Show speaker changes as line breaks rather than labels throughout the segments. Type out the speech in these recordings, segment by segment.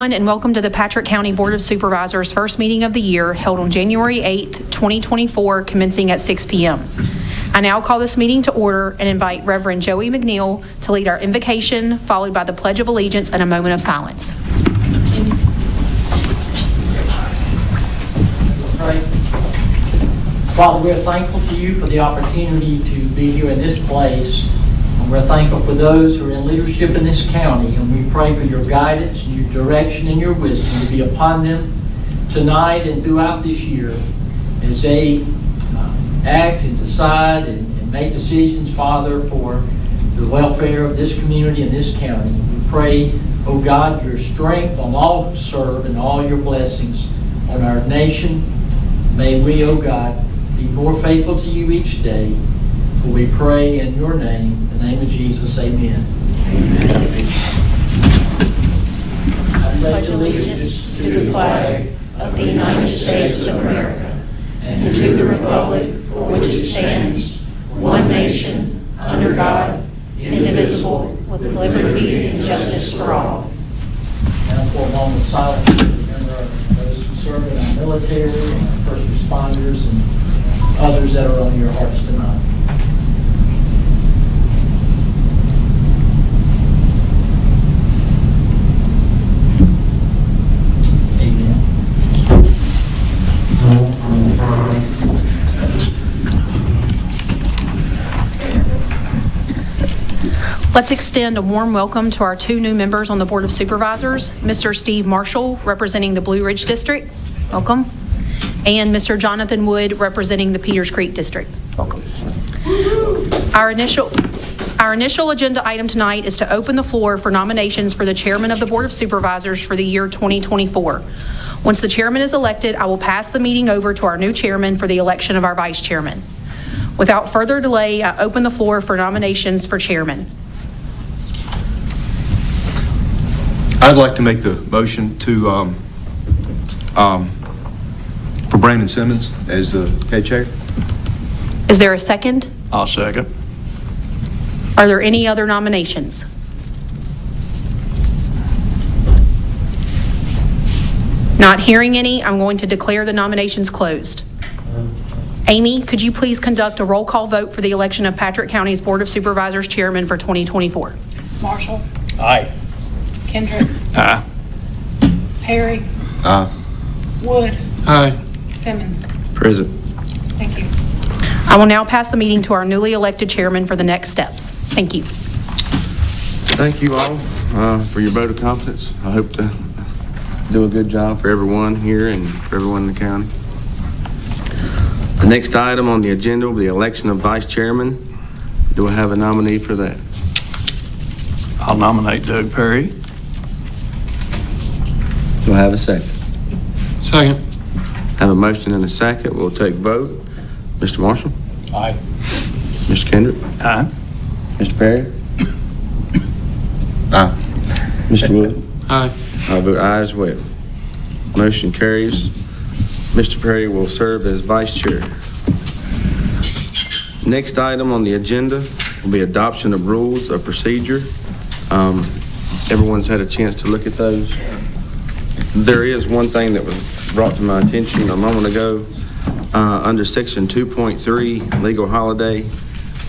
And welcome to the Patrick County Board of Supervisors' first meeting of the year, held on January 8th, 2024, commencing at 6 p.m. I now call this meeting to order and invite Reverend Joey McNeil to lead our invocation, followed by the Pledge of Allegiance and a moment of silence.
Right. Father, we're thankful to you for the opportunity to be here in this place. We're thankful for those who are in leadership in this county, and we pray for your guidance, and your direction, and your wisdom to be upon them tonight and throughout this year as they act and decide and make decisions, Father, for the welfare of this community and this county. We pray, oh God, your strength on all who serve and all your blessings on our nation. May we, oh God, be more faithful to you each day. For we pray in your name, in the name of Jesus, amen.
Amen. I pledge allegiance to the flag of the United States of America and to the republic for which it stands, one nation, under God, indivisible, with liberty and justice for all.
Now for a moment of silence, remember those who serve in our military and our first responders and others that are on your hearts tonight.
Let's extend a warm welcome to our two new members on the Board of Supervisors, Mr. Steve Marshall, representing the Blue Ridge District. Welcome. And Mr. Jonathan Wood, representing the Peters Creek District. Welcome. Our initial agenda item tonight is to open the floor for nominations for the chairman of the Board of Supervisors for the year 2024. Once the chairman is elected, I will pass the meeting over to our new chairman for the election of our vice chairman. Without further delay, I open the floor for nominations for chairman.
I'd like to make the motion to for Brandon Simmons as the head chair.
Is there a second?
I'll second.
Are there any other nominations? Not hearing any, I'm going to declare the nominations closed. Amy, could you please conduct a roll call vote for the election of Patrick County's Board of Supervisors Chairman for 2024?
Marshall.
Aye.
Kendrick.
Aye.
Perry.
Aye.
Wood.
Aye.
Simmons.
Present.
Thank you.
I will now pass the meeting to our newly elected chairman for the next steps. Thank you.
Thank you all for your vote of confidence. I hope to do a good job for everyone here and for everyone in the county. The next item on the agenda will be the election of vice chairman. Do I have a nominee for that?
I'll nominate Doug Perry.
Do I have a second?
Second.
Have a motion and a second. We'll take vote. Mr. Marshall?
Aye.
Mr. Kendrick?
Aye.
Mr. Perry?
Aye.
Mr. Wood?
Aye.
I vote aye as well. Motion carries. Mr. Perry will serve as vice chair. Next item on the agenda will be adoption of rules of procedure. Everyone's had a chance to look at those. There is one thing that was brought to my attention a moment ago. Under section 2.3, legal holiday,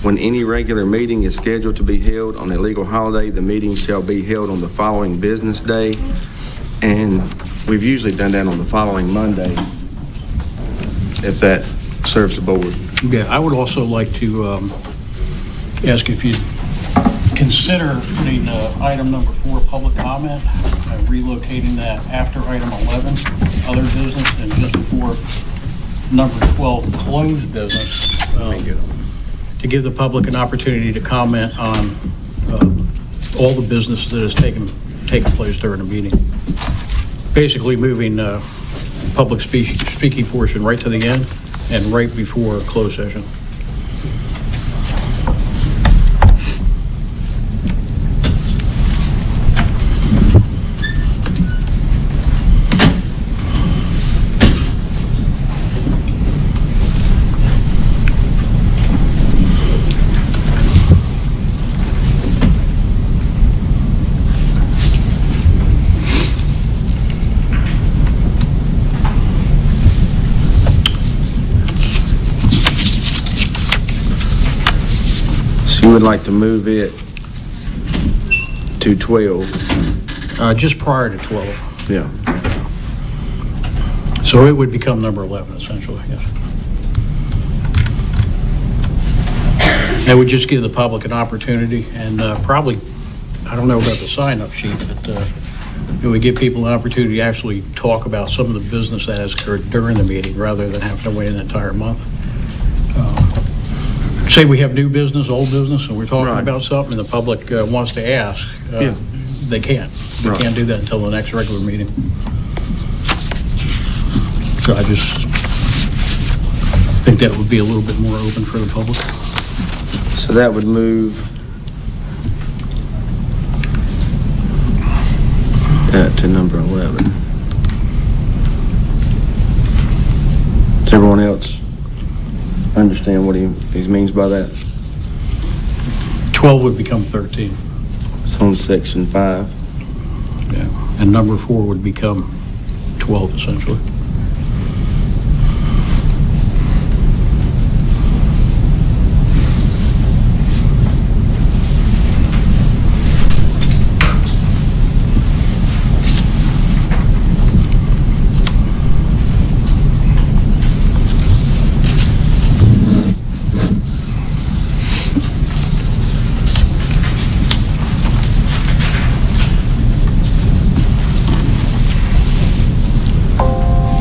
when any regular meeting is scheduled to be held on a legal holiday, the meeting shall be held on the following business day. And we've usually done that on the following Monday, if that serves the board.
Yeah, I would also like to ask if you'd consider putting item number 4, public comment, relocating that after item 11, other business, and just before number 12, closed business, to give the public an opportunity to comment on all the business that has taken place during the meeting. Basically moving public speaking portion right to the end and right before closed session.
would like to move it to 12.
Just prior to 12.
Yeah.
So it would become number 11, essentially, yes. That would just give the public an opportunity, and probably, I don't know about the sign-up sheet, but it would give people an opportunity to actually talk about some of the business that has occurred during the meeting, rather than having to wait an entire month. Say we have new business, old business, and we're talking
Right.
about something, and the public wants to ask,
Yeah.
they can't. They
Right.
can't do that until the next regular meeting. So I just think that would be a little bit more open for the public.
So that would move to number 11. Does everyone else understand what he means by that?
12 would become 13,
It's on section 5.
yeah, and number 4 would become 12, essentially.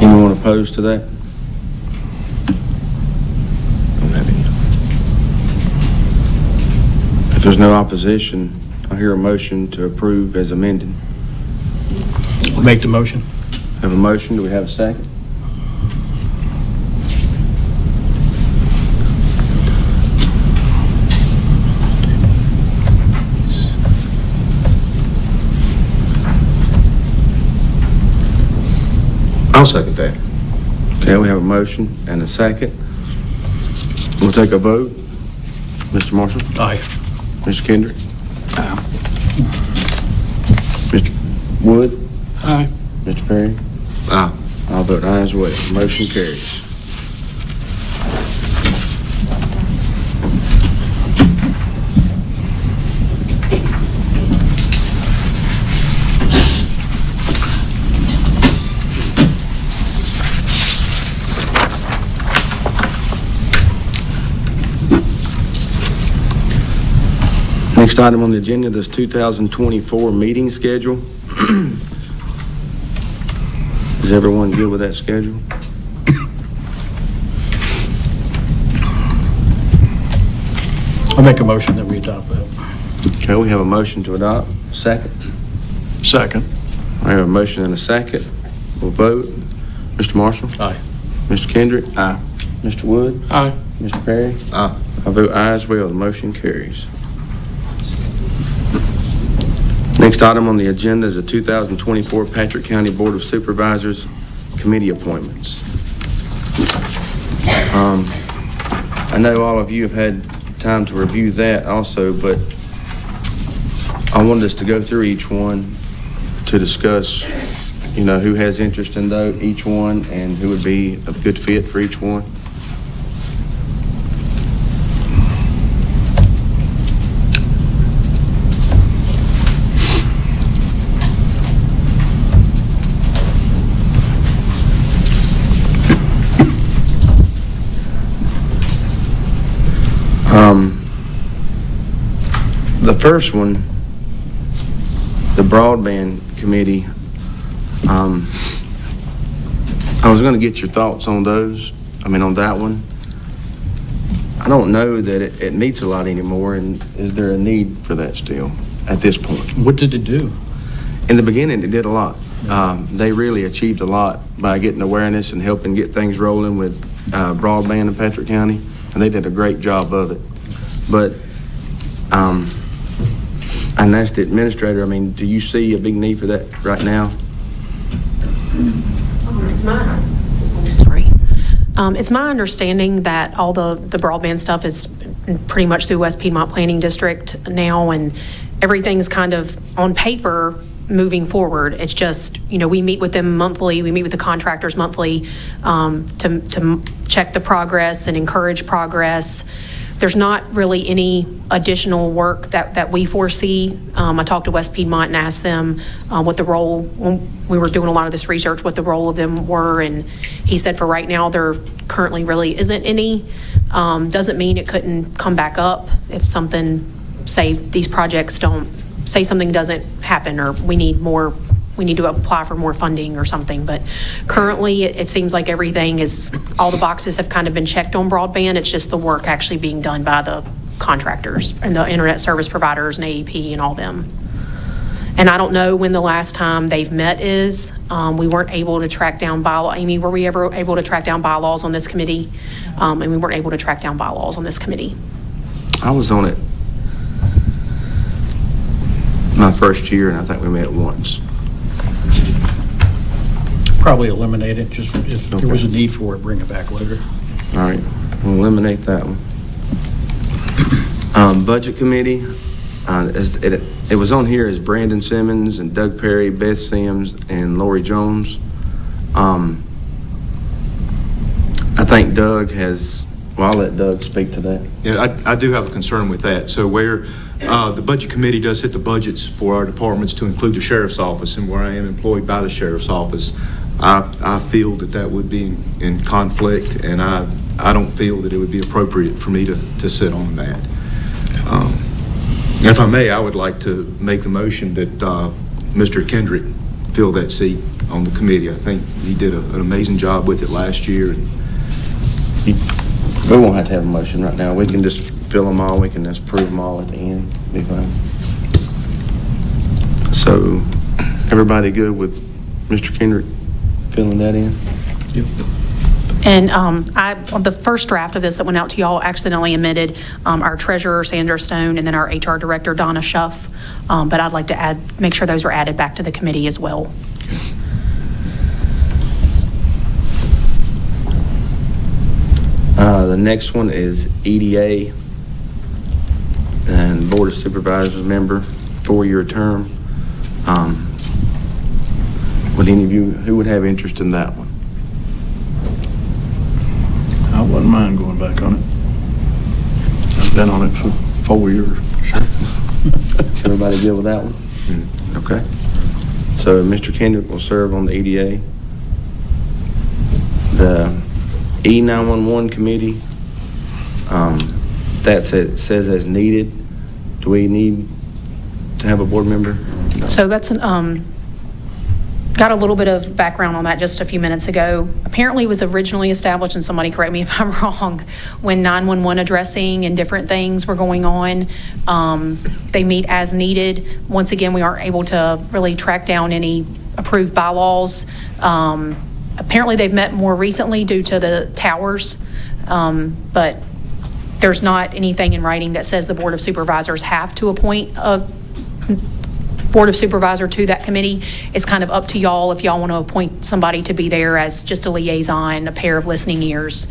Anyone opposed to that? Don't have any. If there's no opposition, I'll hear a motion to approve as amended.
I'll make the motion.
Have a motion, do we have a second?
I'll second that.
Okay, we have a motion and a second. We'll take a vote. Mr. Marshall?
Aye.
Mr. Kendrick? Mr. Wood?
Aye.
Mr. Perry?
Aye.
I'll vote aye as well. Motion carries. Next item on the agenda, this 2024 meeting schedule. Is everyone good with that schedule?
I'll make a motion that we adopt that.
Okay, we have a motion to adopt. Second.
Second.
I have a motion and a second. We'll vote. Mr. Marshall?
Aye.
Mr. Kendrick?
Aye.
Mr. Wood?
Aye.
Mr. Perry?
Aye.
I vote aye as well. The motion carries. Next item on the agenda is the 2024 Patrick County Board of Supervisors Committee appointments. I know all of you have had time to review that also, but I wanted us to go through each one to discuss, you know, who has interest in each one and who would be a good fit for each one. The first one, the broadband committee, I was gonna get your thoughts on those, on that one. I don't know that it meets a lot anymore, and is there a need for that still at this point?
What did it do?
In the beginning, it did a lot. They really achieved a lot by getting awareness and helping get things rolling with broadband in Patrick County, and they did a great job of it. But, and that's the administrator, do you see a big need for that right now?
It's mine. Sorry. It's my understanding that all the broadband stuff is pretty much through West Piedmont Planning District now, and everything's kind of on paper moving forward. It's just, we meet with them monthly, we meet with the contractors monthly to check the progress and encourage progress. there's not really any additional work that we foresee. I talked to West Piedmont and asked them what the role, when we were doing a lot of this research, what the role of them were, and he said for right now there currently really isn't any. Doesn't mean it couldn't come back up if something, say these projects don't, say something doesn't happen or we need to apply for more funding or something. But currently, it seems like everything is, all the boxes have kind of been checked on broadband. It's just the work actually being done by the contractors and the internet service providers and AEP and all them. And I don't know when the last time they've met is. We weren't able to track down bylaws. Amy, were we ever able to track down bylaws on this committee? And we weren't able to track down bylaws on this committee.
I was on it my first year, and I think we met once.
Probably eliminate it, just if there was a
Okay.
need for it, bring it back later.
All right, we'll eliminate that one. Budget Committee, it was on here as Brandon Simmons and Doug Perry, Beth Sims, and Lori Jones. I think Doug has, well, I'll let Doug speak to that.
Yeah, I do have a concern with that. So where the Budget Committee does hit the budgets for our departments to include the Sheriff's Office, and where I am employed by the Sheriff's Office, I feel that would be in conflict, and I don't feel that it would be appropriate for me to sit on that. If I may, I would like to make the motion that Mr. Kendrick fill that seat on the committee. I think he did an amazing job with it last year.
We won't have to have a motion right now. We can just fill them all. We can just prove them all at the end. Be fine. So, everybody good with Mr. Kendrick filling that in?
Yep.
And on the first draft of this that went out to y'all, accidentally omitted our treasurer, Sandra Stone, and then our HR director, Donna Schuff. But I'd like to make sure those are added back to the committee as well.
The next one is EDA and Board of Supervisors member, 4-year term. Would any of you, who would have interest in that one?
I wouldn't mind going back on it. I've been on it for 4 years.
Everybody good with that one? Okay. So Mr. Kendrick will serve on the EDA. The E911 committee, that says as needed. Do we need to have a board member? No.
So that's got a little bit of background on that just a few minutes ago. Apparently it was originally established, and somebody correct me if I'm wrong, when 911 addressing and different things were going on. They meet as needed. Once again, we aren't able to really track down any approved bylaws. Apparently they've met more recently due to the towers, but there's not anything in writing that says the Board of Supervisors have to appoint a Board of Supervisor to that committee. It's kind of up to y'all if y'all want to appoint somebody to be there as just a liaison, a pair of listening ears.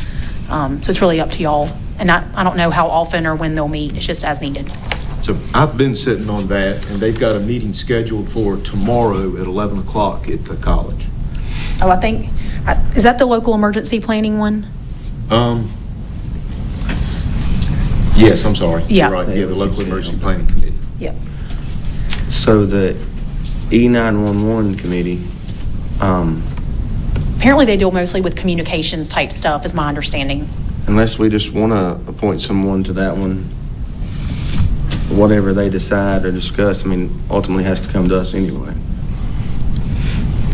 So it's really up to y'all. And I don't know how often or when they'll meet. It's just as needed.
So I've been sitting on that, and they've got a meeting scheduled for tomorrow at 11 o'clock at the college.
Oh, I think, is that the local emergency planning one?
Yes, I'm sorry.
Yeah.
You're right. Yeah, the local emergency planning committee.
Yep.
So the E911 committee,
Apparently they deal mostly with communications type stuff, is my understanding.
unless we just want to appoint someone to that one, whatever they decide or discuss, I mean, ultimately has to come to us anyway.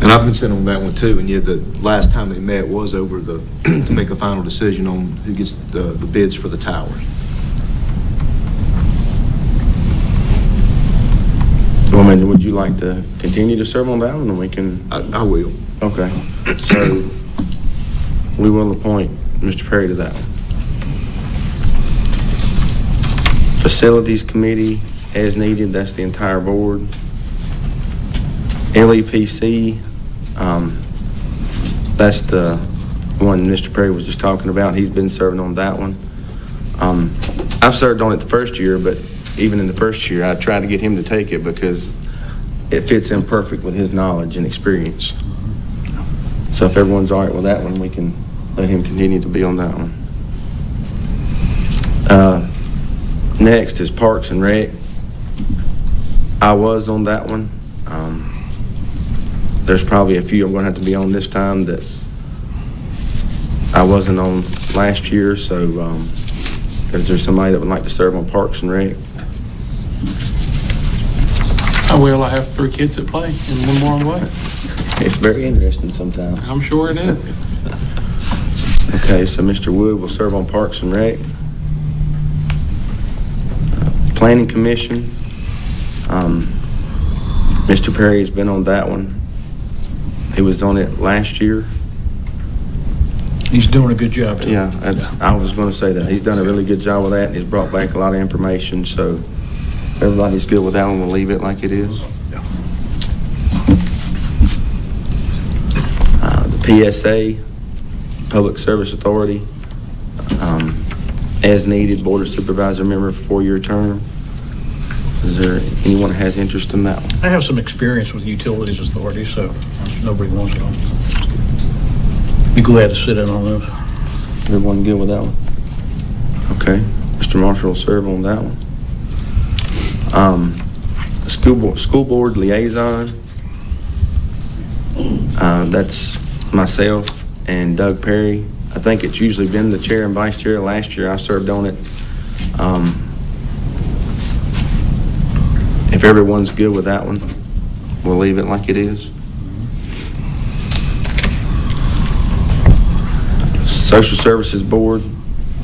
And I've been sitting on that one too, and yeah, the last time they met was over to make a final decision on who gets the bids for the towers.
Well, I mean, would you like to continue to serve on that one, and we can?
I will.
Okay, so we will appoint Mr. Perry to that one. Facilities Committee, as needed, that's the entire board. LEPC, that's the one Mr. Perry was just talking about. He's been serving on that one. I've served on it the first year, but even in the first year, I tried to get him to take it because it fits in perfect with his knowledge and experience. So if everyone's all right with that one, we can let him continue to be on that one. Next is Parks and Rec. I was on that one. There's probably a few I'm going to have to be on this time that I wasn't on last year, so is there somebody that would like to serve on Parks and Rec?
I will. I have 3 kids that play and one more on the way.
It's very interesting sometimes.
I'm sure it is.
Okay, so Mr. Wood will serve on Parks and Rec. Planning Commission, Mr. Perry has been on that one. He was on it last year.
He's doing a good job. too.
Yeah, I was going to say that. He's done a really good job with that, and he's brought back a lot of information, so if everybody's good with that one, we'll leave it like it is. The PSA, Public Service Authority, as needed, Board of Supervisor member, 4-year term. Is there anyone that has interest in that one?
I have some experience with utilities authority, so nobody wants it on. Be glad to sit in on those.
Everyone good with that one? Okay, Mr. Marshall will serve on that one. School board liaison, that's myself and Doug Perry. I think it's usually been the chair and vice chair. Last year I served on it. If everyone's good with that one, we'll leave it like it is. Social Services Board,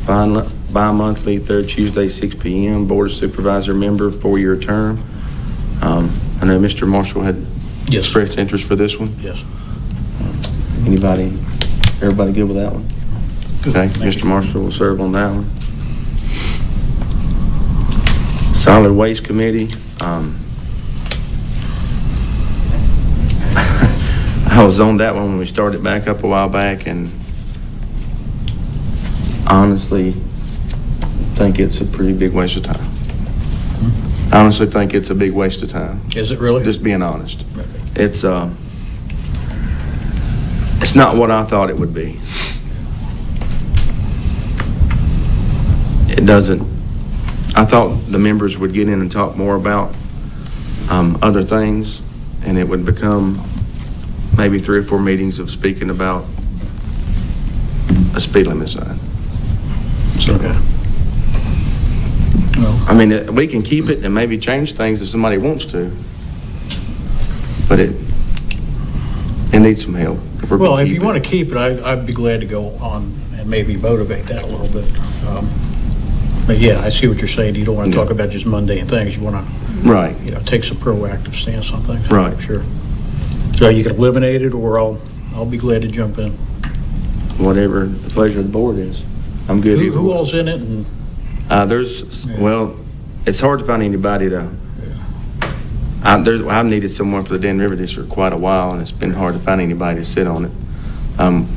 bi-monthly, 3rd Tuesday, 6 p.m. Board of Supervisor member, 4-year term. I know Mr. Marshall had
Yes.
expressed interest for this one.
Yes.
Everybody good with that one?
Good.
Okay,
Thank
Mr.
you.
Marshall will serve on that one. Solid Waste Committee. I was on that one when we started back up a while back, and honestly think it's a pretty big waste of time. I honestly think it's a big waste of time.
Is it really?
Just being honest.
Okay.
It's not what I thought it would be. It doesn't. I thought the members would get in and talk more about other things, and it would become maybe 3 or 4 meetings of speaking about a speed limit sign.
Okay. Well,
I mean, we can keep it and maybe change things if somebody wants to, but it needs some help. We're
well,
gonna
if
keep
you
it.
want to keep it, I'd be glad to go on and maybe motivate that a little bit. But yeah, I see what you're saying. You don't want to talk about just mundane things. You want to,
Right.
take some proactive stance on things.
Right.
Sure. So you can eliminate it, or I'll be glad to jump in.
Whatever the pleasure of the board is. I'm good either
Who
way.
all's in it? And
Well, it's hard to find anybody to, I've needed someone for the Dan River District quite a while, and it's been hard to find anybody to sit on it.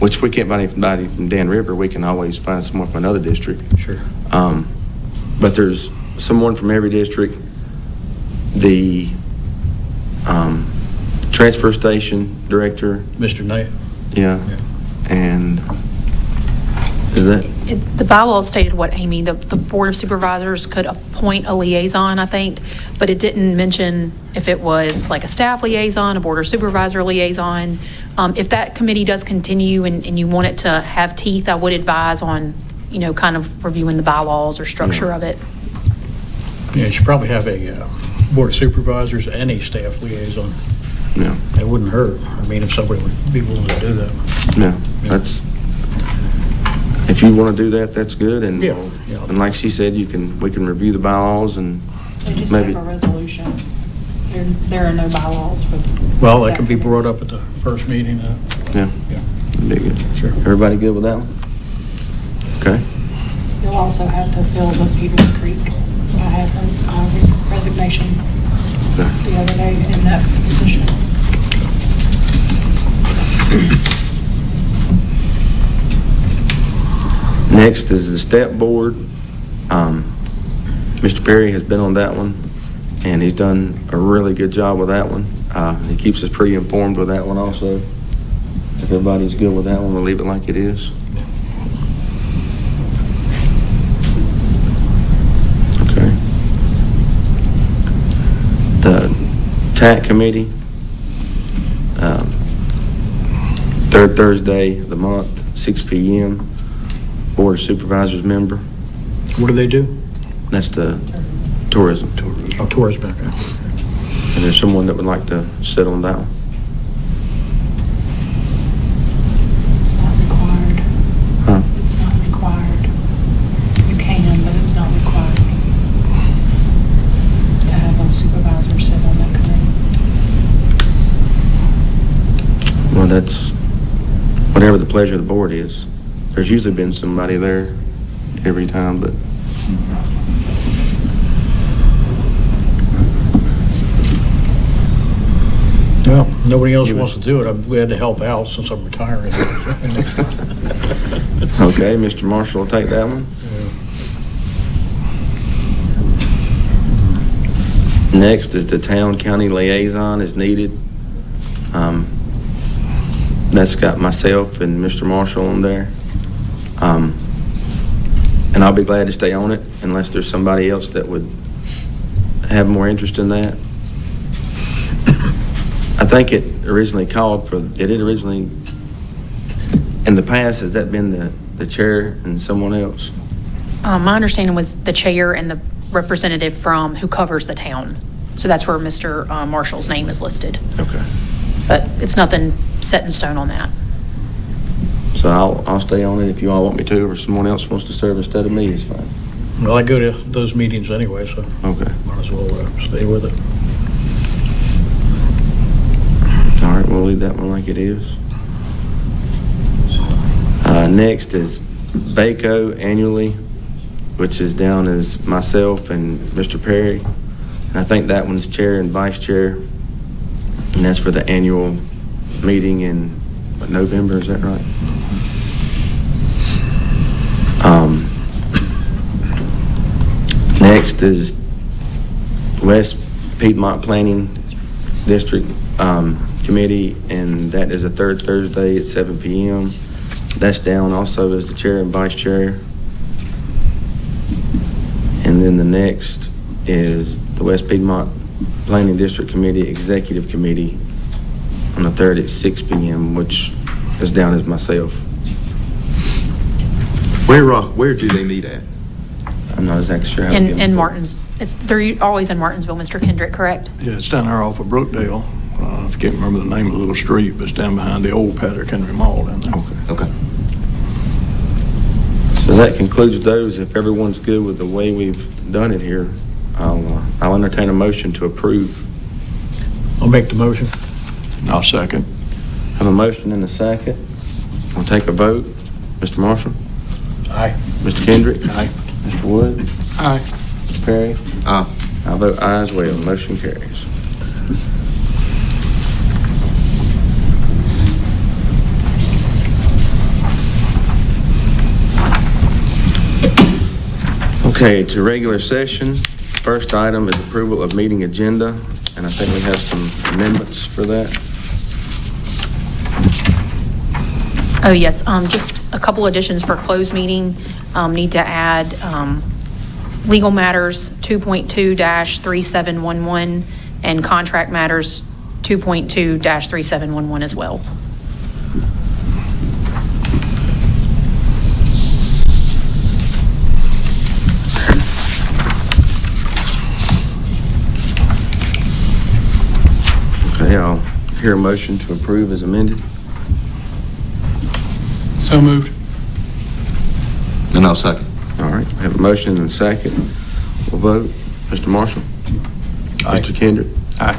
Which if we can't find anybody from Dan River, we can always find someone from another district.
sure.
But there's someone from every district. The transfer station director,
Mr. Knight.
yeah, and is that?
The bylaws stated what, Amy? The Board of Supervisors could appoint a liaison, I think, but it didn't mention if it was like a staff liaison, a Board of Supervisor liaison. If that committee does continue and you want it to have teeth, I would advise on, kind of reviewing the bylaws or structure of it.
Yeah, you should probably have a Board of Supervisors and a staff liaison.
Yeah,
That wouldn't hurt. I mean, if somebody would be willing to do that.
no, that's, if you want to do that, that's good, and,
Yeah, yeah.
and like she said, we can review the bylaws and
They just
maybe.
have a resolution. There are no bylaws for.
Well, that can be brought up at the first meeting.
Yeah,
Yeah.
be good.
Sure.
Everybody good with that one? Okay.
You'll also have to fill the Peters Creek. I had a resignation
Okay.
the other day in that position.
Next is the step board. Mr. Perry has been on that one, and he's done a really good job with that one. He keeps us pretty informed with that one also. If everybody's good with that one, we'll leave it like it is. TAC Committee, third Thursday of the month, 6 p.m. Board of Supervisors member.
What do they do?
That's the tourism.
Oh, tourism, okay.
And there's someone that would like to sit on that one.
It's not required.
Huh?
It's not required. You can, but it's not required to have a supervisor sit on that committee.
Well, that's whatever the pleasure of the board is. There's usually been somebody there every time, but
Well, nobody else wants to do it. I'm glad to help out since I'm retiring.
okay, Mr. Marshall will take that one. Next is the town-county liaison is needed. That's got myself and Mr. Marshall on there. And I'll be glad to stay on it unless there's somebody else that would have more interest in that. I think it originally called for, it had originally, in the past, has that been the chair and someone else?
My understanding was the chair and the representative from who covers the town. So that's where Mr. Marshall's name is listed.
Okay.
But it's nothing set in stone on that.
So I'll stay on it if you all want me to, or someone else wants to serve instead of me, it's fine.
Well, I go to those meetings anyway, so
Okay.
might as well stay with it.
All right, we'll leave that one like it is. Next is BACO annually, which is down as myself and Mr. Perry. And I think that one's chair and vice chair. And that's for the annual meeting in what, November, is that right? Next is West Piedmont Planning District Committee, and that is a third Thursday at 7 p.m. That's down also as the chair and vice chair. And then the next is the West Piedmont Planning District Committee Executive Committee on the 3rd at 6 p.m., which is down as myself.
Where do they meet at?
I'm not exactly sure how to get them
In
for-
Martins, they're always in Martinsville, Mr. Kendrick, correct?
Yeah, it's down there off of Brookdale. I can't remember the name of the little street, but it's down behind the old Patrick Henry Mall down there.
Okay.
So that concludes those. If everyone's good with the way we've done it here, I'll entertain a motion to approve.
I'll make the motion.
I'll second.
Have a motion and a second. We'll take a vote. Mr. Marshall?
Aye.
Mr. Kendrick? Aye. Mr. Wood?
Aye.
Mr. Perry?
Aye.
I vote aye as well. Motion carries. Okay, to regular session. First item is approval of meeting agenda, and I think we have some amendments for that.
Oh, yes, just a couple additions for closed meeting. Need to add legal matters 2.2-3711 and contract matters 2.2-3711 as well.
Okay, I'll hear a motion to approve as amended.
So moved.
And I'll second.
All right, we have a motion and a second. We'll vote. Mr. Marshall?
Aye.
Mr. Kendrick?
Aye.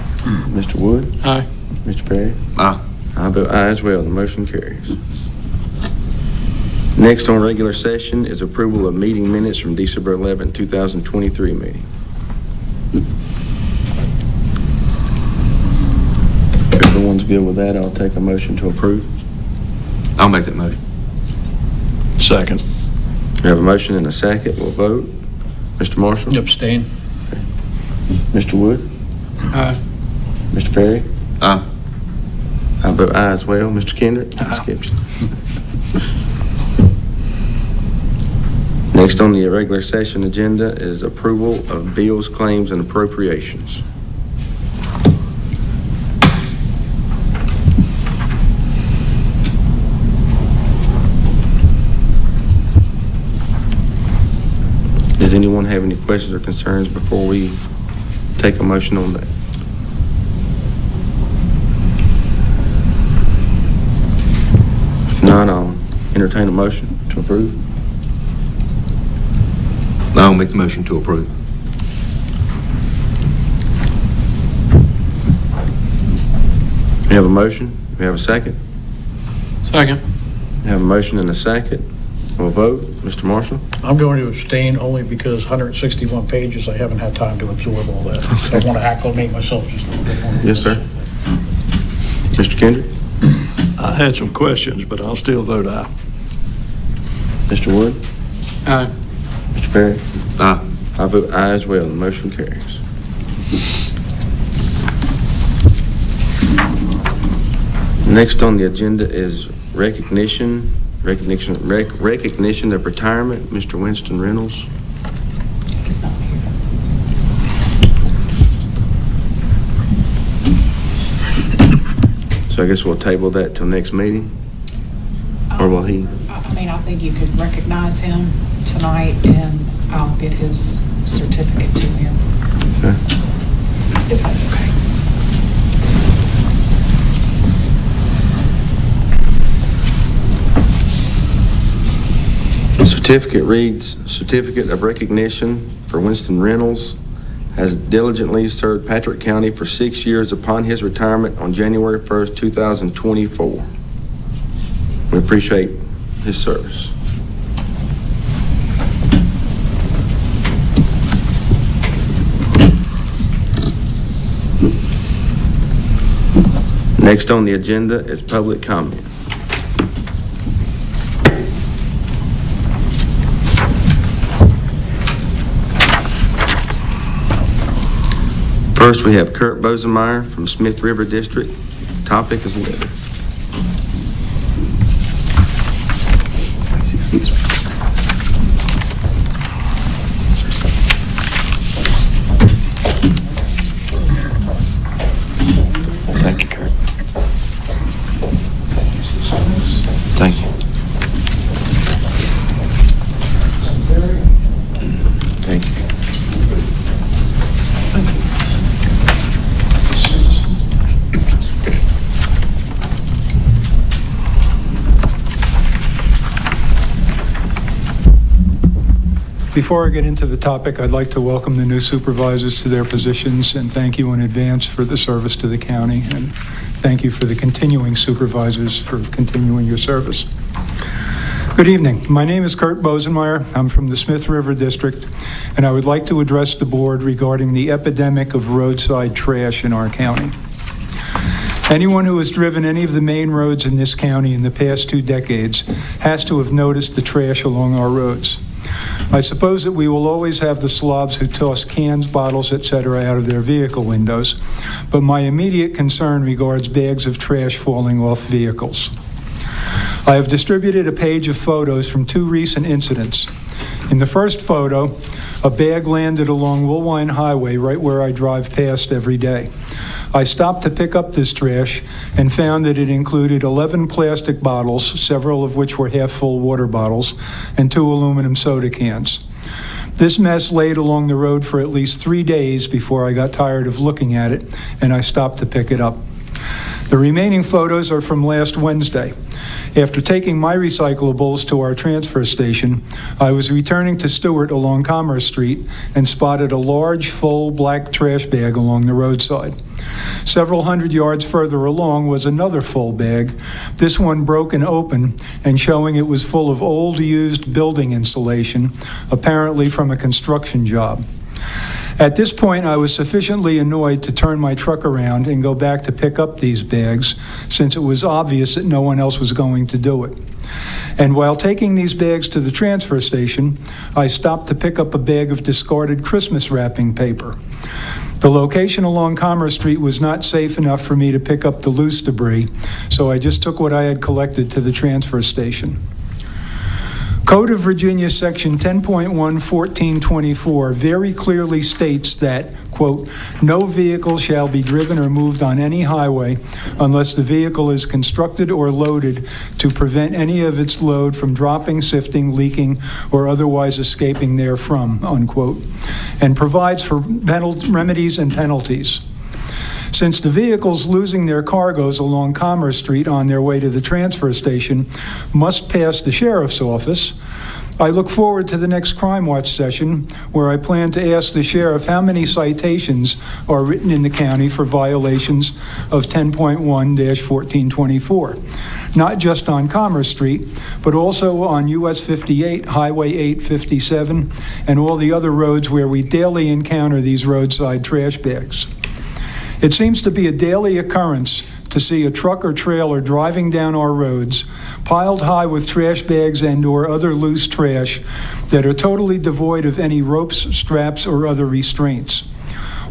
Mr. Wood?
Aye.
Mr. Perry?
Aye.
I vote aye as well. The motion carries. Next on regular session is approval of meeting minutes from December 11, 2023 meeting. If everyone's good with that, I'll take a motion to approve.
I'll make that motion.
Second.
We have a motion and a second. We'll vote. Mr. Marshall?
Abstain.
Mr. Wood?
Aye.
Mr. Perry?
Aye.
I vote aye as well. Mr. Kendrick?
Aye.
Skipped you. Next on the regular session agenda is approval of bills, claims, and appropriations. Does anyone have any questions or concerns before we take a motion on that? If not, I'll entertain a motion to approve.
I'll make the motion to approve.
We have a motion. We have a second.
Second.
We have a motion and a second. We'll vote. Mr. Marshall?
I'm going to abstain only because 161 pages, I haven't had time to absorb all that. So I want to acclimate myself just a little bit more.
Yes, sir. Mr. Kendrick?
I had some questions, but I'll still vote aye.
Mr. Wood?
Aye.
Mr. Perry?
Aye.
I vote aye as well. The motion carries. Next on the agenda is recognition of retirement. Mr. Winston Reynolds.
He's not here.
So I guess we'll table that till next meeting? Or will he?
I mean, I think you could recognize him tonight, and I'll get his certificate to him,
Okay.
if that's okay.
The certificate reads, Certificate of Recognition for Winston Reynolds has diligently served Patrick County for 6 years upon his retirement on January 1st, 2024. We appreciate his service. Next on the agenda is public comment. First, we have Kurt Bosemeyer from Smith River District. Topic is litter.
Thank you, Kurt. Thank you. Thank you.
Before I get into the topic, I'd like to welcome the new supervisors to their positions and thank you in advance for the service to the county. And thank you for the continuing supervisors for continuing your service. Good evening. My name is Kurt Bosemeyer. I'm from the Smith River District, and I would like to address the board regarding the epidemic of roadside trash in our county. Anyone who has driven any of the main roads in this county in the past 2 decades has to have noticed the trash along our roads. I suppose that we will always have the slobs who toss cans, bottles, etc. out of their vehicle windows, but my immediate concern regards bags of trash falling off vehicles. I have distributed a page of photos from 2 recent incidents. In the first photo, a bag landed along Woolwine Highway right where I drive past every day. I stopped to pick up this trash and found that it included 11 plastic bottles, several of which were half-full water bottles, and 2 aluminum soda cans. This mess laid along the road for at least 3 days before I got tired of looking at it, and I stopped to pick it up. The remaining photos are from last Wednesday. After taking my recyclables to our transfer station, I was returning to Stewart along Commerce Street and spotted a large, full black trash bag along the roadside. Several hundred yards further along was another full bag, this one broken open and showing it was full of old, used building insulation, apparently from a construction job. At this point, I was sufficiently annoyed to turn my truck around and go back to pick up these bags, since it was obvious that no one else was going to do it. And while taking these bags to the transfer station, I stopped to pick up a bag of discarded Christmas wrapping paper. The location along Commerce Street was not safe enough for me to pick up the loose debris, so I just took what I had collected to the transfer station. Code of Virginia Section 10.1-1424 very clearly states that quote, "No vehicle shall be driven or moved on any highway unless the vehicle is constructed or loaded to prevent any of its load from dropping, sifting, leaking, or otherwise escaping therefrom," unquote, and provides for remedies and penalties. Since the vehicles losing their cargoes along Commerce Street on their way to the transfer station must pass the sheriff's office, I look forward to the next Crime Watch session where I plan to ask the sheriff how many citations are written in the county for violations of 10.1-1424, not just on Commerce Street, but also on US 58, Highway 857, and all the other roads where we daily encounter these roadside trash bags. It seems to be a daily occurrence to see a truck or trailer driving down our roads, piled high with trash bags and/or other loose trash that are totally devoid of any ropes, straps, or other restraints.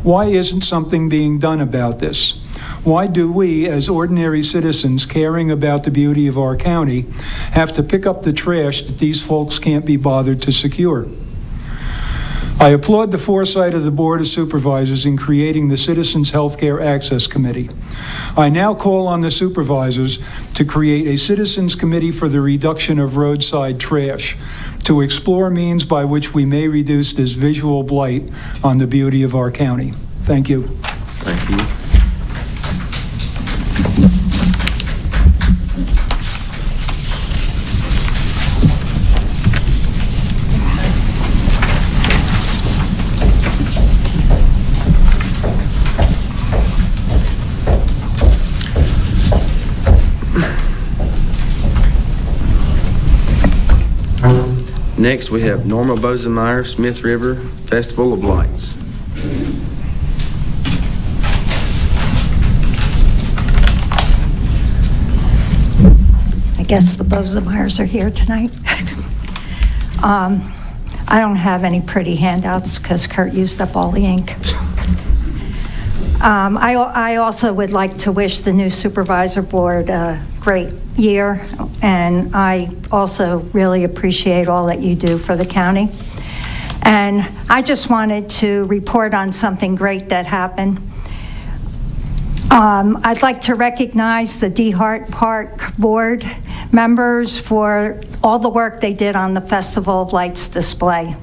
Why isn't something being done about this? Why do we, as ordinary citizens caring about the beauty of our county, have to pick up the trash that these folks can't be bothered to secure? I applaud the foresight of the Board of Supervisors in creating the Citizens Healthcare Access Committee. I now call on the supervisors to create a Citizens Committee for the reduction of roadside trash, to explore means by which we may reduce this visual blight on the beauty of our county. Thank you.
Thank you. Next, we have Norma Bozemeyer, Smith River Festival of Lights.
I guess the Bosemeyers are here tonight. I don't have any pretty handouts because Kurt used up all the ink. I also would like to wish the new supervisor board a great year, and I also really appreciate all that you do for the county. And I just wanted to report on something great that happened. I'd like to recognize the DeHart Park Board members for all the work they did on the Festival of Lights display.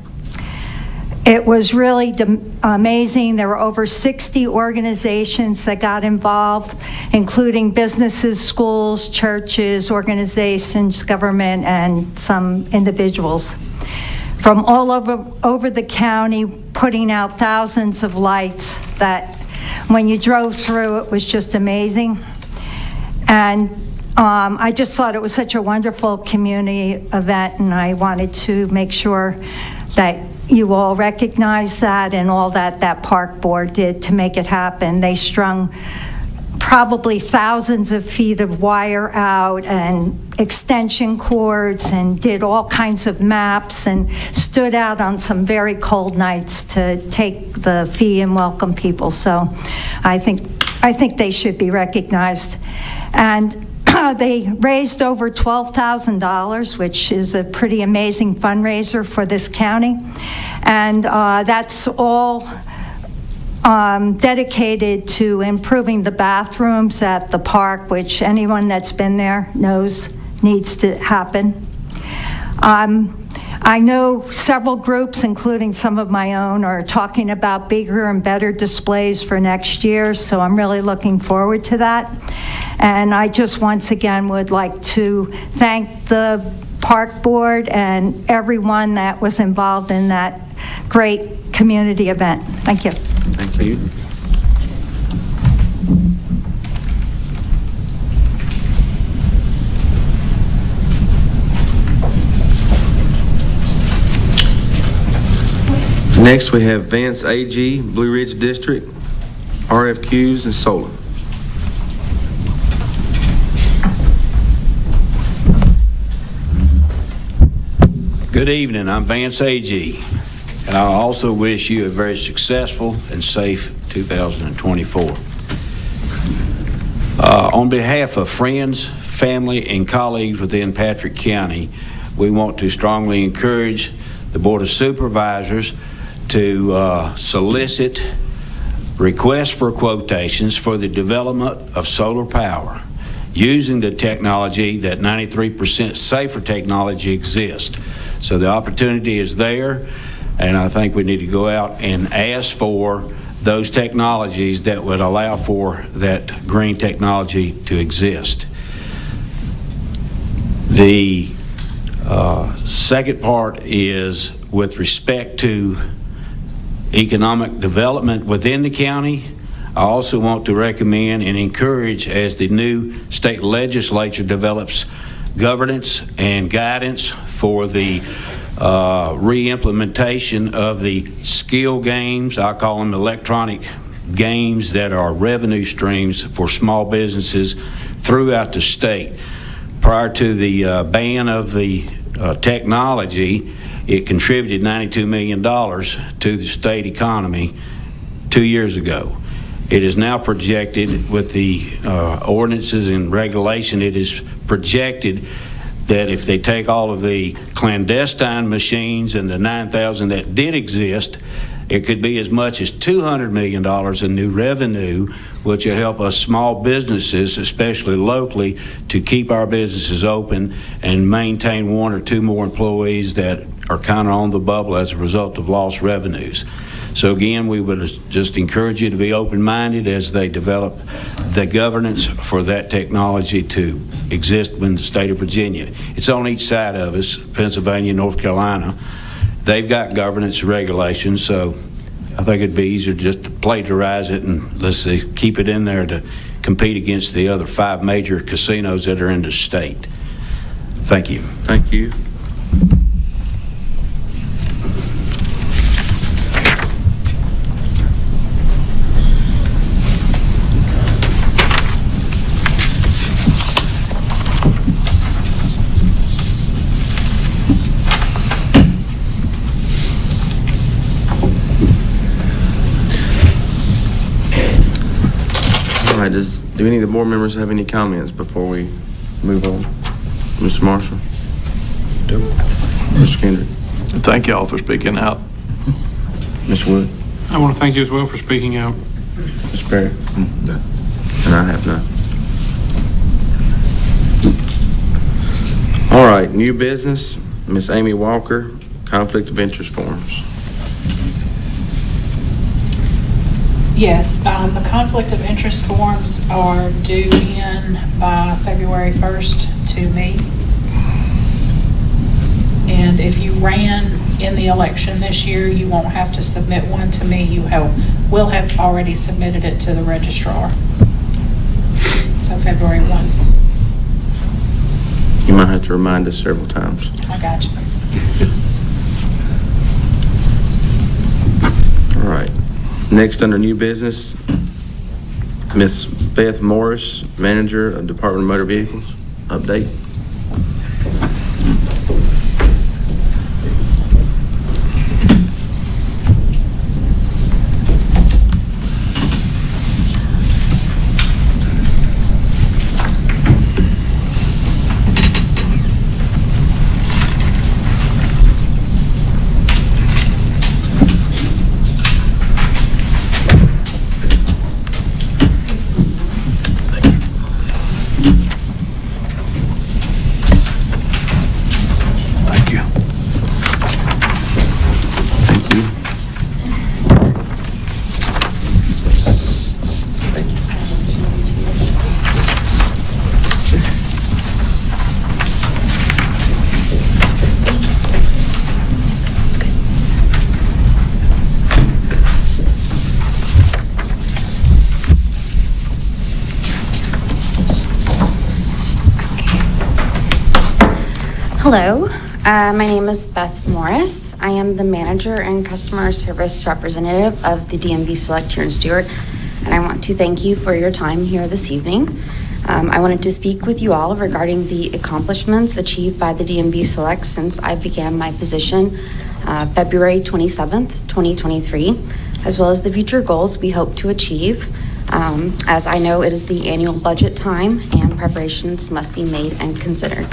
It was really amazing. There were over 60 organizations that got involved, including businesses, schools, churches, organizations, government, and some individuals from all over the county, putting out thousands of lights that when you drove through, it was just amazing. And I just thought it was such a wonderful community event, and I wanted to make sure that you all recognize that and all that that park board did to make it happen. They strung probably thousands of feet of wire out and extension cords and did all kinds of maps and stood out on some very cold nights to take the fee and welcome people. So I think they should be recognized. And they raised over $12,000, which is a pretty amazing fundraiser for this county. And that's all dedicated to improving the bathrooms at the park, which anyone that's been there knows needs to happen. I know several groups, including some of my own, are talking about bigger and better displays for next year, so I'm really looking forward to that. And I just once again would like to thank the park board and everyone that was involved in that great community event. Thank you.
Thank you. Next, we have Vance AG, Blue Ridge District, RFQs and solar.
Good evening, I'm Vance AG, and I also wish you a very successful and safe 2024. On behalf of friends, family, and colleagues within Patrick County, we want to strongly encourage the Board of Supervisors to solicit request for quotations for the development of solar power using the technology that 93% safer technology exists. So the opportunity is there, and I think we need to go out and ask for those technologies that would allow for that green technology to exist. The second part is with respect to economic development within the county. I also want to recommend and encourage, as the new state legislature develops governance and guidance for the re-implementation of the skill games. I call them electronic games that are revenue streams for small businesses throughout the state. Prior to the ban of the technology, it contributed $92 million to the state economy 2 years ago. It is now projected with the ordinances and regulation, it is projected that if they take all of the clandestine machines and the 9,000 that did exist, it could be as much as $200 million in new revenue, which will help us small businesses, especially locally, to keep our businesses open and maintain 1 or 2 more employees that are kind of on the bubble as a result of lost revenues. So again, we would just encourage you to be open-minded as they develop the governance for that technology to exist in the state of Virginia. It's on each side of us, Pennsylvania, North Carolina. They've got governance regulations, so I think it'd be easier just to plagiarize it and let's see, keep it in there to compete against the other 5 major casinos that are in the state. Thank you.
Thank you. All right, do any of the board members have any comments before we move on? Mr. Marshall? Mr. Kendrick?
Thank y'all for speaking out.
Mr. Wood?
I want to thank you as well for speaking out.
Mr. Perry? No. And I have none. All right, new business, Miss Amy Walker, conflict of interest forms.
Yes, the conflict of interest forms are due in by February 1st to me. And if you ran in the election this year, you won't have to submit one to me. You will have already submitted it to the registrar. So February 1.
You might have to remind us several times.
I got you.
All right. Next, under new business, Miss Beth Morris, Manager of Department of Motor Vehicles. Update.
Hello, my name is Beth Morris. I am the manager and customer service representative of the DMV Select here in Stewart, and I want to thank you for your time here this evening. I wanted to speak with you all regarding the accomplishments achieved by the DMV Select since I began my position February 27th, 2023, as well as the future goals we hope to achieve. As I know it is the annual budget time and preparations must be made and considered.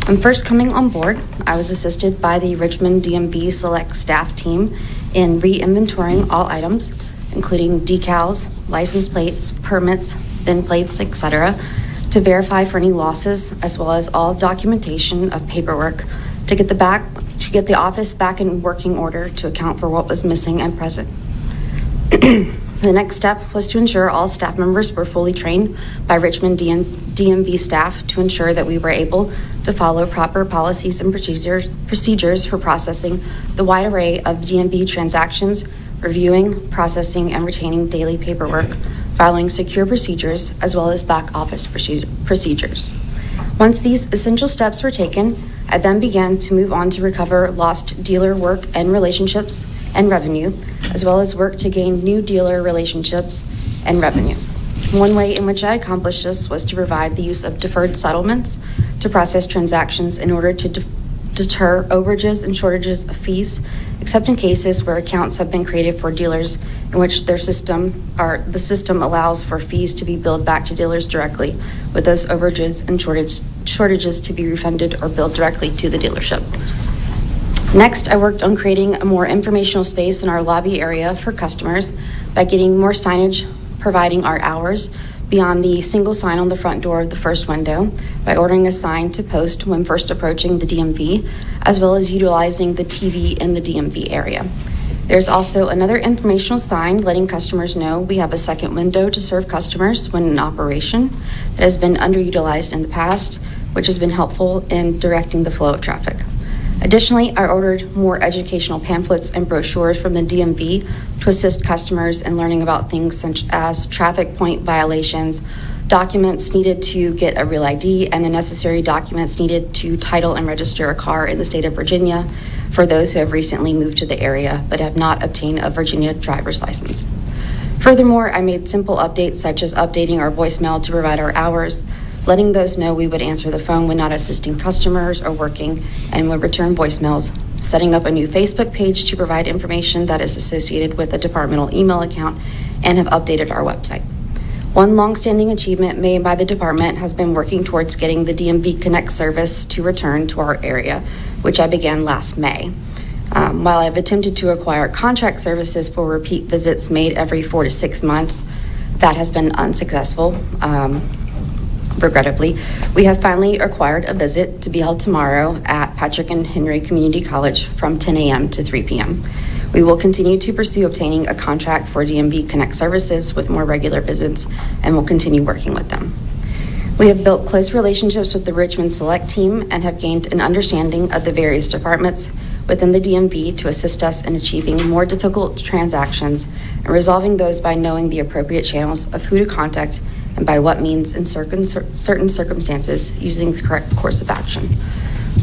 When first coming on board, I was assisted by the Richmond DMV Select staff team in re-inventorying all items including decals, license plates, permits, VIN plates, etc., to verify for any losses, as well as all documentation of paperwork to get the office back in working order to account for what was missing and present. The next step was to ensure all staff members were fully trained by Richmond DMV staff to ensure that we were able to follow proper policies and procedures for processing the wide array of DMV transactions, reviewing, processing, and retaining daily paperwork, following secure procedures, as well as back office procedures. Once these essential steps were taken, I then began to move on to recover lost dealer work and relationships and revenue, as well as work to gain new dealer relationships and revenue. One way in which I accomplished this was to provide the use of deferred settlements to process transactions in order to deter overages and shortages of fees, except in cases where accounts have been created for dealers in which the system allows for fees to be billed back to dealers directly, with those overages and shortages to be refunded or billed directly to the dealership. Next, I worked on creating a more informational space in our lobby area for customers by getting more signage providing our hours beyond the single sign on the front door of the first window, by ordering a sign to post when first approaching the DMV, as well as utilizing the TV in the DMV area. There's also another informational sign letting customers know we have a second window to serve customers when in operation that has been underutilized in the past, which has been helpful in directing the flow of traffic. Additionally, I ordered more educational pamphlets and brochures from the DMV to assist customers in learning about things such as traffic point violations, documents needed to get a real ID, and the necessary documents needed to title and register a car in the state of Virginia for those who have recently moved to the area but have not obtained a Virginia driver's license. Furthermore, I made simple updates such as updating our voicemail to provide our hours, letting those know we would answer the phone when not assisting customers or working, and would return voicemails, setting up a new Facebook page to provide information that is associated with a departmental email account, and have updated our website. One longstanding achievement made by the department has been working towards getting the DMV Connect service to return to our area, which I began last May. While I've attempted to acquire contract services for repeat visits made every 4 to 6 months, that has been unsuccessful. Regrettably, we have finally acquired a visit to be held tomorrow at Patrick and Henry Community College from 10 a.m. to 3 p.m. We will continue to pursue obtaining a contract for DMV Connect services with more regular visits, and will continue working with them. We have built close relationships with the Richmond Select team and have gained an understanding of the various departments within the DMV to assist us in achieving more difficult transactions and resolving those by knowing the appropriate channels of who to contact and by what means in certain circumstances using the correct course of action,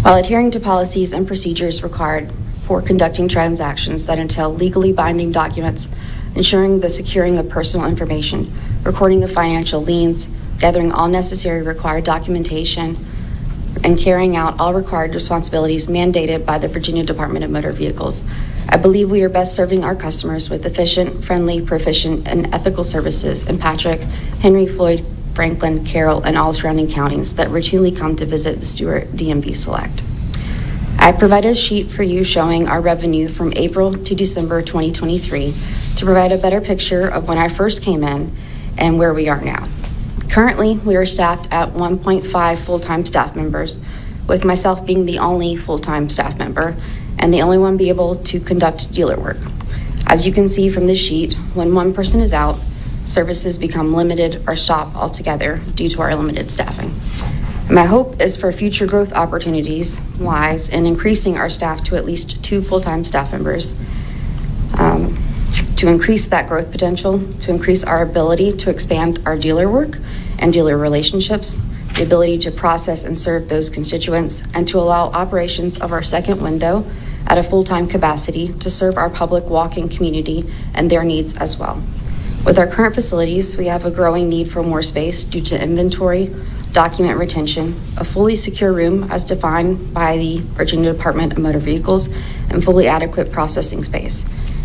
while adhering to policies and procedures required for conducting transactions that entail legally binding documents, ensuring the securing of personal information, recording of financial liens, gathering all necessary required documentation, and carrying out all required responsibilities mandated by the Virginia Department of Motor Vehicles. I believe we are best serving our customers with efficient, friendly, proficient, and ethical services in Patrick, Henry, Floyd, Franklin, Carroll, and all surrounding counties that routinely come to visit the Stewart DMV Select. I provided a sheet for you showing our revenue from April to December 2023 to provide a better picture of when I first came in and where we are now. Currently, we are staffed at 1.5 full-time staff members, with myself being the only full-time staff member and the only one be able to conduct dealer work. As you can see from this sheet, when one person is out, services become limited or stop altogether due to our limited staffing. My hope is for future growth opportunities lies in increasing our staff to at least 2 full-time staff members, to increase that growth potential, to increase our ability to expand our dealer work and dealer relationships, the ability to process and serve those constituents, and to allow operations of our second window at a full-time capacity to serve our public walking community and their needs as well. With our current facilities, we have a growing need for more space due to inventory, document retention, a fully secure room as defined by the Virginia Department of Motor Vehicles, and fully adequate processing space.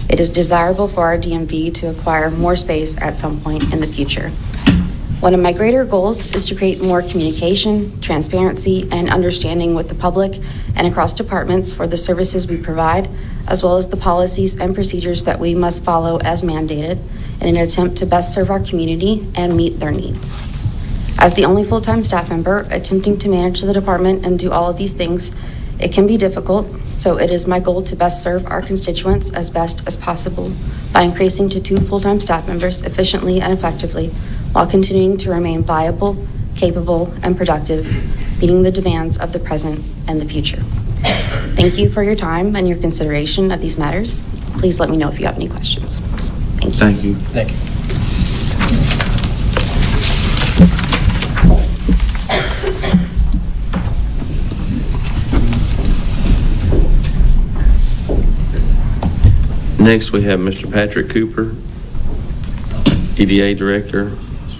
It is desirable for our DMV to acquire more space at some point in the future. One of my greater goals is to create more communication, transparency, and understanding with the public and across departments for the services we provide, as well as the policies and procedures that we must follow as mandated in an attempt to best serve our community and meet their needs. As the only full-time staff member attempting to manage the department and do all of these things, it can be difficult, so it is my goal to best serve our constituents as best as possible by increasing to 2 full-time staff members efficiently and effectively while continuing to remain viable, capable, and productive, meeting the demands of the present and the future. Thank you for your time and your consideration of these matters. Please let me know if you have any questions. Thank you.
Thank you. Next, we have Mr. Patrick Cooper, EDA Director,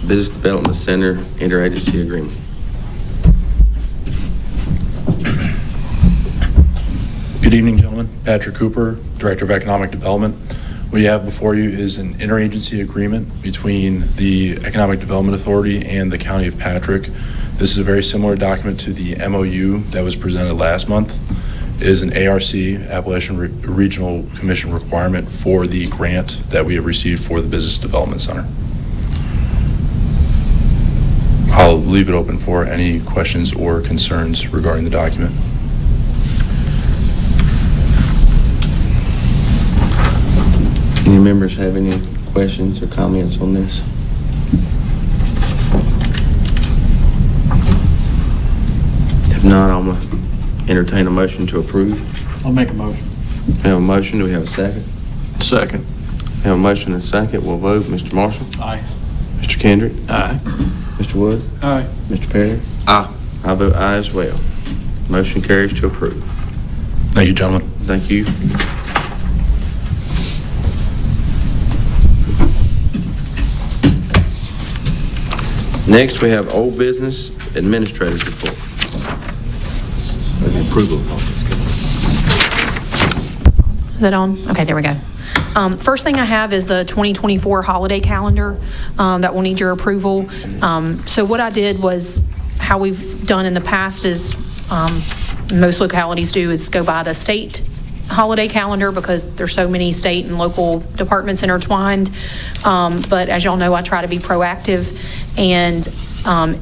Business Development Center, Interagency Agreement.
Good evening, gentlemen. Patrick Cooper, Director of Economic Development. What you have before you is an interagency agreement between the Economic Development Authority and the County of Patrick. This is a very similar document to the MOU that was presented last month. It is an ARC, Appalachian Regional Commission requirement for the grant that we have received for the Business Development Center. I'll leave it open for any questions or concerns regarding the document.
Any members have any questions or comments on this? If not, I'm going to entertain a motion to approve.
I'll make a motion.
We have a motion. Do we have a second?
Second.
We have a motion and a second. We'll vote. Mr. Marshall?
Aye.
Mr. Kendrick?
Aye.
Mr. Wood?
Aye.
Mr. Perry?
Aye.
I vote aye as well. Motion carries to approve.
Thank you, gentlemen.
Thank you. Next, we have old business administrator's report.
The approval of policy.
Is that on? Okay, there we go. First thing I have is the 2024 holiday calendar that will need your approval. So what I did was, how we've done in the past is, most localities do, is go by the state holiday calendar because there's so many state and local departments intertwined. But as y'all know, I try to be proactive, and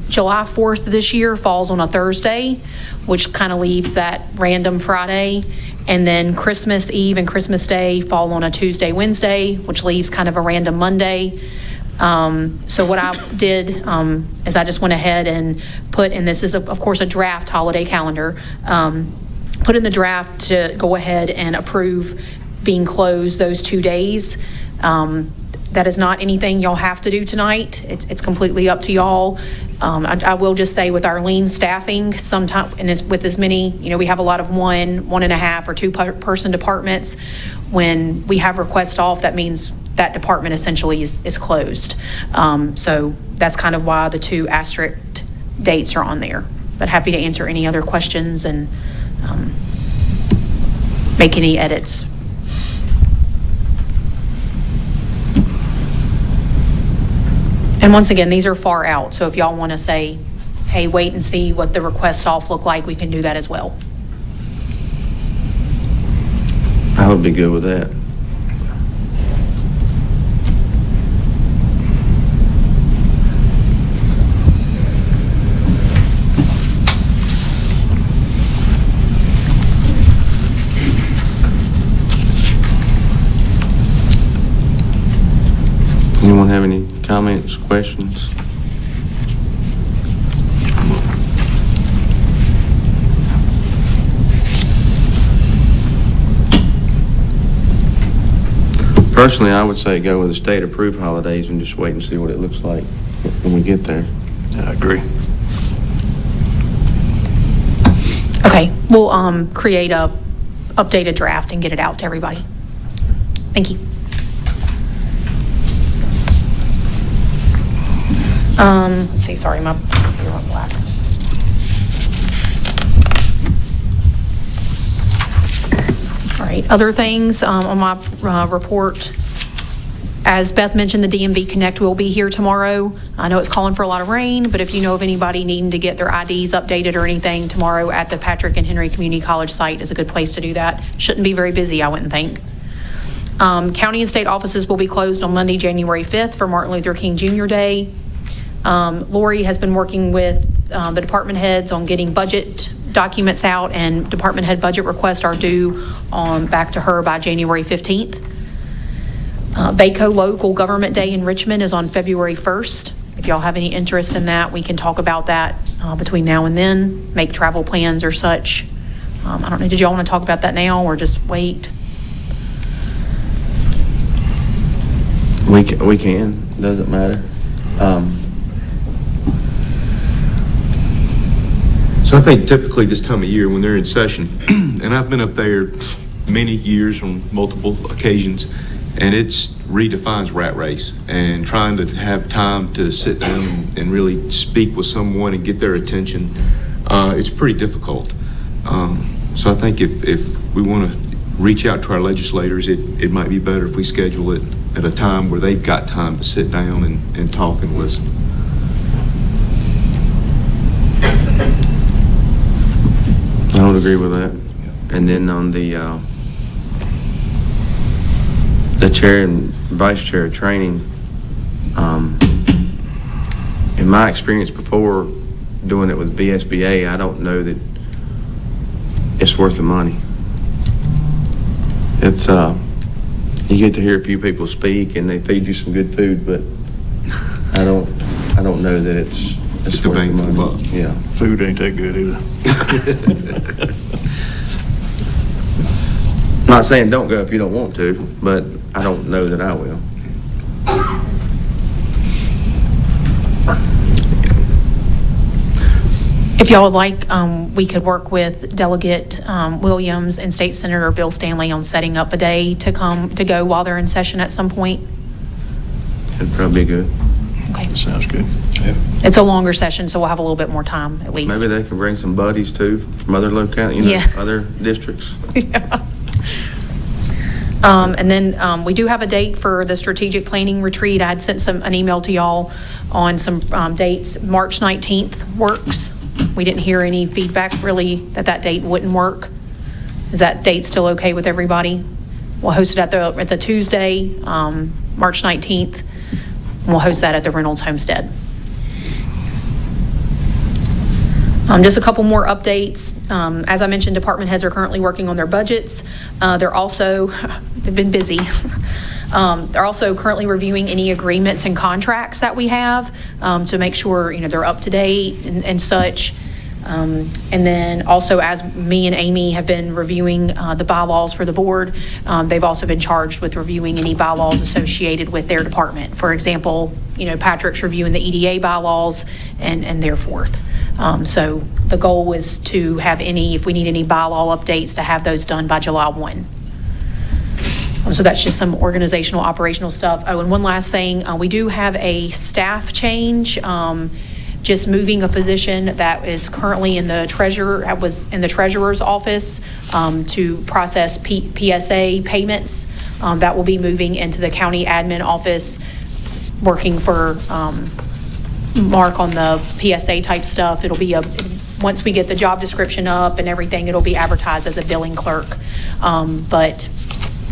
July 4th this year falls on a Thursday, which kind of leaves that random Friday. And then Christmas Eve and Christmas Day fall on a Tuesday, Wednesday, which leaves kind of a random Monday. So what I did is I just went ahead and put, and this is of course a draft holiday calendar, put in the draft to go ahead and approve being closed those 2 days. That is not anything y'all have to do tonight. It's completely up to y'all. I will just say with our lean staffing, sometimes, and it's with as many, we have a lot of 1.5 or 2 person departments. When we have requests off, that means that department essentially is closed. So that's kind of why the 2 asterisk dates are on there. But happy to answer any other questions and make any edits. And once again, these are far out, so if y'all want to say, hey, wait and see what the requests off look like, we can do that as well.
I would be good with that. Anyone have any comments, questions? Personally, I would say go with the state-approved holidays and just wait and see what it looks like when we get there.
I agree.
Okay, we'll create a updated draft and get it out to everybody. Thank you. Let's see, sorry, my computer went black. All right, other things on my report. As Beth mentioned, the DMV Connect will be here tomorrow. I know it's calling for a lot of rain, but if you know of anybody needing to get their IDs updated or anything, tomorrow at the Patrick and Henry Community College site is a good place to do that. Shouldn't be very busy, I wouldn't think. County and state offices will be closed on Monday, January 5th for Martin Luther King Jr. Day. Lori has been working with the department heads on getting budget documents out, and department head budget requests are due back to her by January 15th. VACO Local Government Day in Richmond is on February 1st. If y'all have any interest in that, we can talk about that between now and then, make travel plans or such. I don't know, did y'all want to talk about that now or just wait?
We can, doesn't matter.
So I think typically this time of year when they're in session, and I've been up there many years on multiple occasions, and it's redefines rat race and trying to have time to sit down and really speak with someone and get their attention. It's pretty difficult. So I think if we want to reach out to our legislators, it might be better if we schedule it at a time where they've got time to sit down and talk and listen.
I would agree with that. And then on the chair and vice chair training, in my experience before doing it with VSBA, I don't know that it's worth the money. It's you get to hear a few people speak and they feed you some good food, but I don't know that it's
the
worth
bang
the
for the
money.
buck.
Yeah.
Food ain't that good either.
Not saying don't go if you don't want to, but I don't know that I will.
If y'all would like, we could work with Delegate Williams and State Senator Bill Stanley on setting up a day to go while they're in session at some point.
That'd probably be good.
Okay.
That sounds good.
It's a longer session, so we'll have a little bit more time at least.
Maybe they can bring some buddies too from other localities,
Yeah.
other districts.
Yeah. And then we do have a date for the strategic planning retreat. I had sent an email to y'all on some dates. March 19th works. We didn't hear any feedback really that date wouldn't work. Is that date still okay with everybody? We'll host it it's a Tuesday, March 19th. We'll host that at the Reynolds Homestead. Just a couple more updates. As I mentioned, department heads are currently working on their budgets. They've been busy. They're also currently reviewing any agreements and contracts that we have to make sure they're up to date and such. And then also, as me and Amy have been reviewing the bylaws for the board, they've also been charged with reviewing any bylaws associated with their department. For example, Patrick's reviewing the EDA bylaws and their forth. So the goal is to have if we need any bylaw updates, to have those done by July 1. So that's just some organizational, operational stuff. Oh, and one last thing, we do have a staff change, just moving a position that is currently in the treasurer's office to process PSA payments. That will be moving into the county admin office, working for Mark on the PSA type stuff. It'll be once we get the job description up and everything, it'll be advertised as a billing clerk. But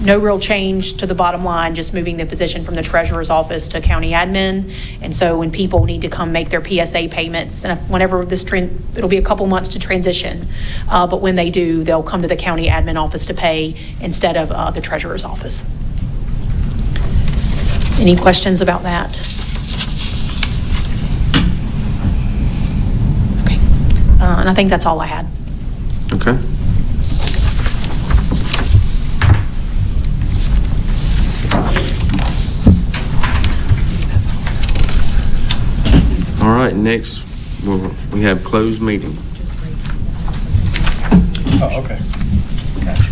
no real change to the bottom line, just moving the position from the treasurer's office to county admin. And so when people need to come make their PSA payments, and whenever it'll be a couple months to transition, but when they do, they'll come to the county admin office to pay instead of the treasurer's office. Any questions about that? Okay. And I think that's all I had.
Okay. All right, next we have closed meeting.
Oh, okay. Gotcha.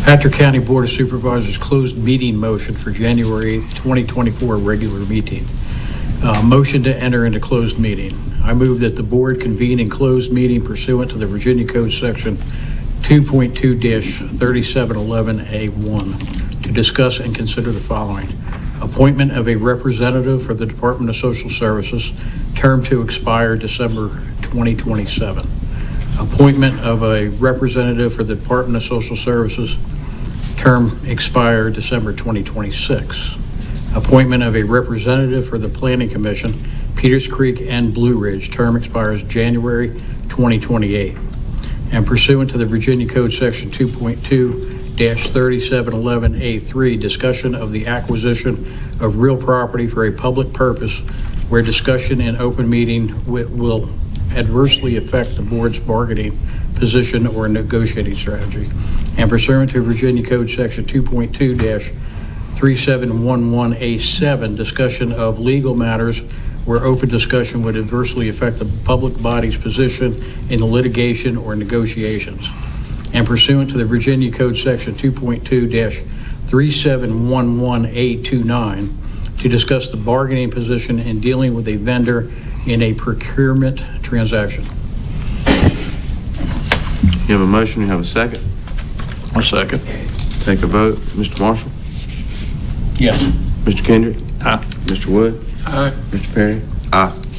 Patrick County Board of Supervisors closed meeting motion for January 8th, 2024 regular meeting. Motion to enter into closed meeting. I move that the board convene in closed meeting pursuant to the Virginia Code Section 2.2-3711A1 to discuss and consider the following. Appointment of a representative for the Department of Social Services, term to expire December 2027. Appointment of a representative for the Department of Social Services, term expire December 2026. Appointment of a representative for the Planning Commission, Peters Creek and Blue Ridge, term expires January 2028. And pursuant to the Virginia Code Section 2.2-3711A3, discussion of the acquisition of real property for a public purpose where discussion in open meeting will adversely affect the board's bargaining position or negotiating strategy. And pursuant to Virginia Code Section 2.2-3711A7, discussion of legal matters where open discussion would adversely affect the public body's position in the litigation or negotiations. And pursuant to the Virginia Code Section 2.2-3711A29, to discuss the bargaining position in dealing with a vendor in a procurement transaction.
You have a motion, you have a second?
A second.
Take a vote. Mr. Marshall?
Yes.
Mr. Kendrick?
Aye.
Mr. Wood?
Aye.
Mr. Perry? Aye.